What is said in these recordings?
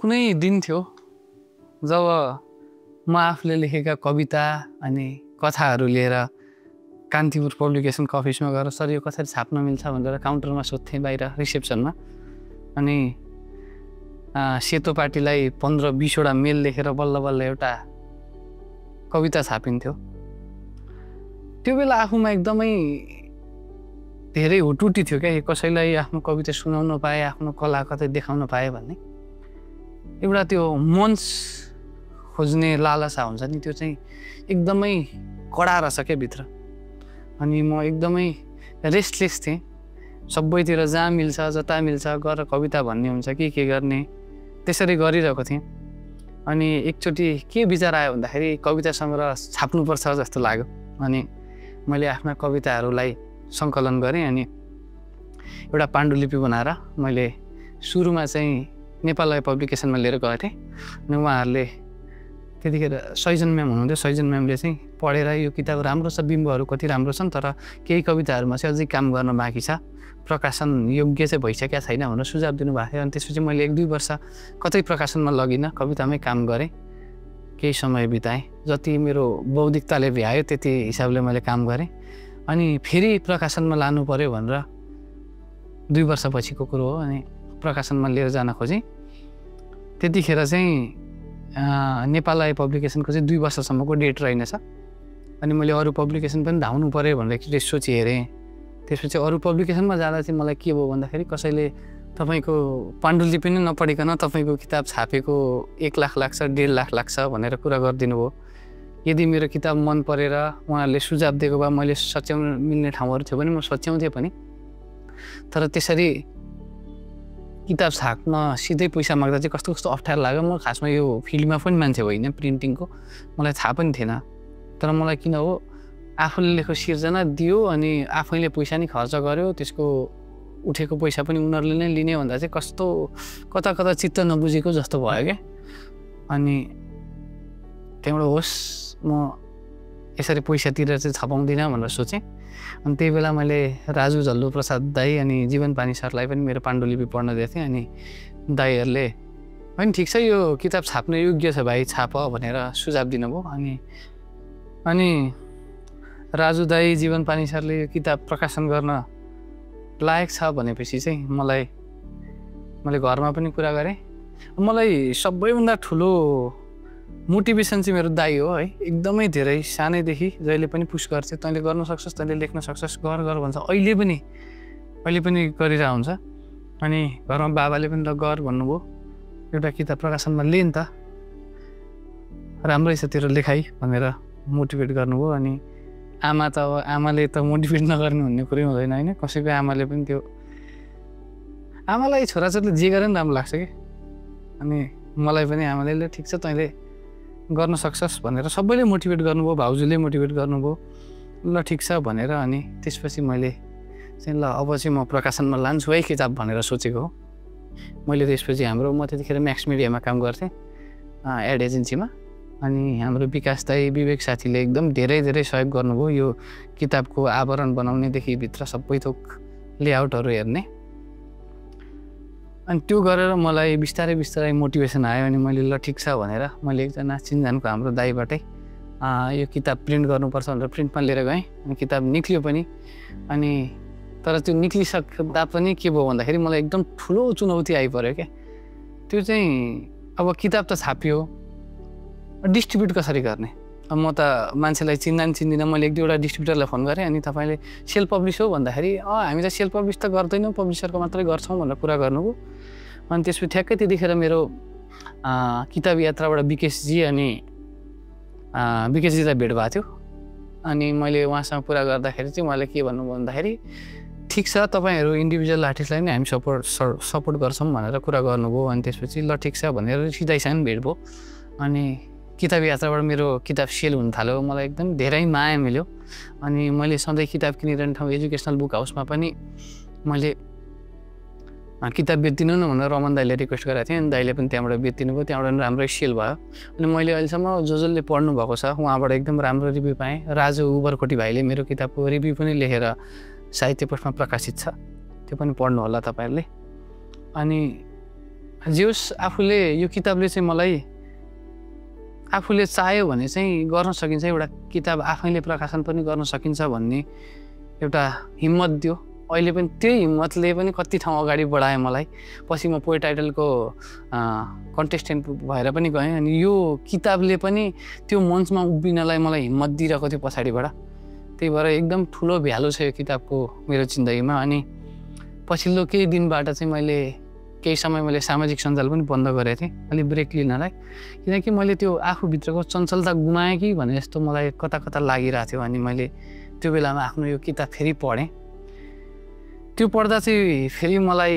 कुनै दिन थियो जब म आफूले लेखेका कविता अनि कथाहरू लिएर कान्तिपुर पब्लिकेसनको अफिसमा गएर सर यो कसरी छाप्न मिल्छ भनेर काउन्टरमा सोध्थेँ बाहिर रिसेप्सनमा। अनि सेतो पार्टीलाई 15-20 वटा मेल लेखेर बल्ल बल्ल एउटा कविता छापिन्थ्यो। त्यो बेला आफूमा एकदमै धेरै हुटुटी थियो क्या, कसैलाई आफ्नो कविता सुनाउन पाए, आफ्नो कला कतै देखाउन पाए भन्ने एउटा त्यो मञ्च खोज्ने लालसा हुन्छ नि, त्यो चाहिँ एकदमै कडा रहेछ क्या भित्र। अनि म एकदमै रेस्टलेस थिएँ, सबैतिर जहाँ मिल्छ जता मिल्छ गर कविता भन्ने हुन्छ के गर्ने, त्यसरी गरिरहेको थिएँ। अनि एकचोटि के विचार आयो भन्दाखेरि कविता सङ्ग्रह छाप्नुपर्छ जस्तो लाग्यो। अनि मैले आफ्ना कविताहरूलाई सङ्कलन गरेँ अनि एउटा पाण्डुलिपि बनाएर मैले सुरुमा चाहिँ नेपाल पब्लिकेसनमा लिएर गएको थिएँ। अनि उहाँहरूले त्यतिखेर सैजन म्याम हुनुहुन्थ्यो, सैजन म्यामले चाहिँ पढेर यो किताब राम्रो छ, बिम्बहरू कति राम्रो छन्, तर केही कविताहरूमा चाहिँ अझै काम गर्न बाँकी छ, प्रकाशन योग्य चाहिँ भइसकेका छैन भनेर सुझाव दिनुभएको थियो। अनि त्यसपछि मैले 1-2 वर्ष कतै प्रकाशनमा लगिनँ, कवितामै काम गरेँ, केही समय बिताएँ, जति मेरो बौद्धिकताले भ्यायो त्यति हिसाबले मैले काम गरेँ। अनि फेरि प्रकाशनमा लानु पर्यो भनेर 2 वर्षपछिको कुरो हो। अनि प्रकाशनमा लिएर जान खोजेँ। त्यतिखेर चाहिँ नेपाल पब्लिकेसनको चाहिँ 2 वर्षसम्मको डेट रहेनछ। अनि मैले अरू पब्लिकेसन पनि धाउनु पर्यो भनेर एकचोटि सोची हेरेँ। त्यसपछि अरू पब्लिकेसनमा जाँदा चाहिँ मलाई के भयो भन्दाखेरि कसैले तपाईँको पाण्डुलिपि नै नपढिकन तपाईँको किताब छापेको 1 लाख लाग्छ, 1.5 लाख लाग्छ भनेर कुरा गरिदिनु भयो। यदि मेरो किताब मन परेर उहाँहरूले सुझाव दिएको भए मैले सच्याउन मिल्ने ठाउँहरू थियो भने म सच्याउँथेँ पनि, तर त्यसरी किताब छाप्न सिधै पैसा माग्दा चाहिँ कस्तो कस्तो अप्ठ्यारो लाग्यो। म खासमा यो फिल्डमा पनि मान्छे होइन, प्रिन्टिङको मलाई थाहा पनि थिएन, तर मलाई किन हो आफूले लेखेको सिर्जना दियो अनि आफैले पैसा नि खर्च गर्यो, त्यसको उठेको पैसा पनि उनीहरूले नै लिने भन्दा चाहिँ कस्तो कता कता चित्त नबुझेको जस्तो भयो क्या। अनि त्यहाँबाट होस् म यसरी पैसा तिरेर चाहिँ छपाउँदिनँ भनेर सोचेँ। अनि त्यही बेला मैले राजु झल्लु प्रसाद दाई अनि जीवन पानी सरलाई पनि मेरो पाण्डुलिपि पढ्न दिएको थिएँ। अनि दाईहरूले होइन ठिक छ यो किताब छाप्न योग्य छ भाइ, छाप भनेर सुझाव दिनुभयो। अनि राजु दाई जीवन पानी सरले यो किताब प्रकाशन गर्न लायक छ भनेपछि चाहिँ मैले घरमा पनि कुरा गरेँ। मलाई सबैभन्दा ठुलो मोटिभेसन चाहिँ मेरो दाई हो है, एकदमै धेरै सानैदेखि जहिले पनि पुस गर्छ, तैँले गर्न सक्छस्, तैँले लेख्न सक्छस्, गर भन्छ, अहिले पनि गरिरहेको हुन्छ। अनि घरमा बाबाले पनि ल गर भन्नुभयो, एउटा किताब प्रकाशनमा ले नि त, राम्रै छ तेरो लेखाइ भनेर मोटिभेट गर्नुभयो। अनि आमाले त मोटिभेट नगर्नु भन्ने कुरै हुँदैन होइन, कसैको आमाले पनि त्यो आमालाई छोराछोरीले जे गरे पनि राम्रो लाग्छ कि। अनि मलाई पनि आमाले ल ठिक छ तैँले गर्न सक्छस् भनेर सबैले मोटिभेट गर्नुभयो, भाउजूले मोटिभेट गर्नुभयो, ल ठिक छ भनेर। अनि त्यसपछि मैले चाहिँ ल अब चाहिँ म प्रकाशनमा लान्छु है किताब भनेर सोचेको हो मैले। त्यसपछि म त्यतिखेर म्याक्स मिडियामा काम गर्थेँ एड एजेन्सीमा। अनि हाम्रो विकास दाई विवेक साथीले एकदम धेरै सहयोग गर्नुभयो यो किताबको आवरण बनाउनेदेखि भित्र सबै थोक लेआउटहरू हेर्ने। अनि त्यो गरेर मलाई बिस्तारै मोटिभेसन आयो। अनि मैले ल ठिक छ भनेर मैले एकजना चिनजानको हाम्रो दाईबाटै यो किताब प्रिन्ट गर्नुपर्छ भनेर प्रिन्टमा लिएर गएँ। अनि किताब निक्लियो पनि। अनि तर त्यो निक्लिसक्दा पनि के भयो भन्दाखेरि मलाई एकदम ठुलो चुनौती आइपऱ्यो क्या। त्यो चाहिँ अब किताब त छापियो, डिस्ट्रिब्युट कसरी गर्ने? अब म त मान्छेलाई चिन्दिनँ, मैले 1-2वटा डिस्ट्रिब्युटरलाई फोन गरेँ। अनि तपाईँले सेल्फ पब्लिस हो भन्दाखेरि हामी त सेल्फ पब्लिस त गर्दैनौँ, पब्लिसरको मात्रै गर्छौँ भनेर कुरा गर्नुभयो। अनि त्यसपछि ठ्याक्कै त्यतिखेर मेरो किताब यात्राबाट विकेशजी अनि विकेशजीलाई भेट भएको थियो। अनि मैले उहाँसँग कुरा गर्दाखेरि चाहिँ उहाँले के भन्नुभयो भन्दाखेरि ठिक छ तपाईँहरू इन्डिभिजुअल आर्टिस्टलाई नै हामी सपोर्ट गर्छौँ भनेर कुरा गर्नुभयो। अनि त्यसपछि ल ठिक छ भनेर सिधैसँग भेट भयो। अनि किताब यात्राबाट मेरो किताब सेल हुन थाल्यो, मलाई एकदम धेरै माया मिल्यो। अनि मैले सधैँ किताब किनिरहने ठाउँ एजुकेसनल बुक हाउसमा पनि मैले किताब बेच्दिनु न भनेर रमन दाईले रिक्वेस्ट गरेको थिएँ। अनि दाईले पनि त्यहाँबाट बेच्दिनु भयो, त्यहाँबाट पनि राम्रै सेल भयो। अनि मैले अहिलेसम्म जसले पढ्नु भएको छ उहाँबाट एकदम राम्रो रिभ्यू पाएँ। राजु उबरकोटी भाइले मेरो किताबको रिभ्यू पनि लेखेर साहित्य पोस्टमा प्रकाशित छ, त्यो पनि पढ्नु होला तपाईँहरूले। अनि जेहोस् आफूले यो किताबले चाहिँ मलाई आफूले चाह्यो भने चाहिँ गर्न सकिन्छ, एउटा किताब आफैले प्रकाशन पनि गर्न सकिन्छ भन्ने एउटा हिम्मत दियो। अहिले पनि त्यही हिम्मतले पनि कति ठाउँ अगाडि बढायो मलाई। पछि म पोएट टाइटलको कन्टेस्टेन्ट भएर पनि गएँ अनि यो किताबले पनि त्यो मञ्चमा उभिनलाई मलाई हिम्मत दिइरहेको थियो पछाडिबाट। त्यही भएर एकदम ठुलो भ्यालु छ यो किताबको मेरो जिन्दगीमा। अनि पछिल्लो केही दिनबाट चाहिँ केही समय मैले सामाजिक सञ्जाल पनि बन्द गरेको थिएँ अलि ब्रेक लिनलाई, किनकि मैले त्यो आफूभित्रको चञ्चलता गुमाएँ कि भने जस्तो मलाई कता कता लागिरहेको थियो। अनि मैले त्यो बेलामा आफ्नो यो किताब फेरि पढेँ। त्यो पढ्दा चाहिँ फेरि मलाई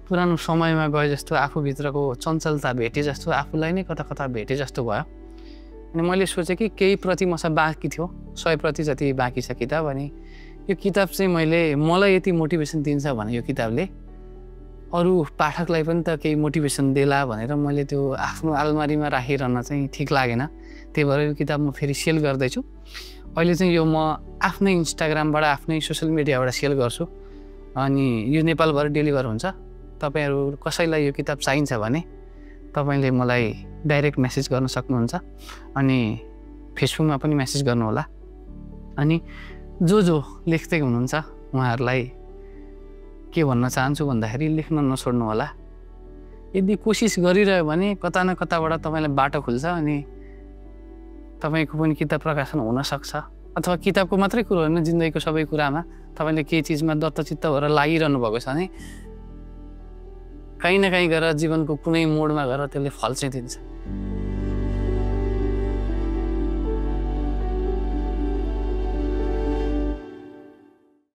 पुरानो समयमा गए जस्तो, आफूभित्रको चञ्चलता भेटे जस्तो, आफूलाई नै कता कता भेटे जस्तो भयो। अनि मैले सोचेँ कि केही प्रति मसँग बाँकी थियो, 100% जति बाँकी छ किताब। अनि यो किताब चाहिँ मलाई यति मोटिभेसन दिन्छ भने यो किताबले अरू पाठकलाई पनि त केही मोटिभेसन देला भनेर मैले त्यो आफ्नो आलमारीमा राखिरहन चाहिँ ठिक लागेन। त्यही भएर यो किताब म फेरि सेल गर्दैछु। अहिले चाहिँ यो म आफ्नै इन्स्टाग्रामबाट, आफ्नै सोसियल मिडियाबाट सेल गर्छु। अनि यो नेपालभर डेलिभर हुन्छ। तपाईँहरू कसैलाई यो किताब चाहिन्छ भने तपाईँले मलाई डाइरेक्ट मेसेज गर्न सक्नुहुन्छ। अनि फेसबुकमा पनि मेसेज गर्नुहोला। अनि जो लेख्दै हुनुहुन्छ उहाँहरूलाई के भन्न चाहन्छु भन्दाखेरि लेख्न नछोड्नु होला। यदि कोसिस गरिरह्यो भने कता न कताबाट तपाईँलाई बाटो खुल्छ अनि तपाईँको पनि किताब प्रकाशन हुनसक्छ। अथवा किताबको मात्रै कुरो होइन, जिन्दगीको सबै कुरामा तपाईँले केही चिजमा दत्तचित्त भएर लागिरहनु भएको छ भने कहीँ न कहीँ गएर जीवनको कुनै मोडमा गएर त्यसले फल चाहिँ दिन्छ।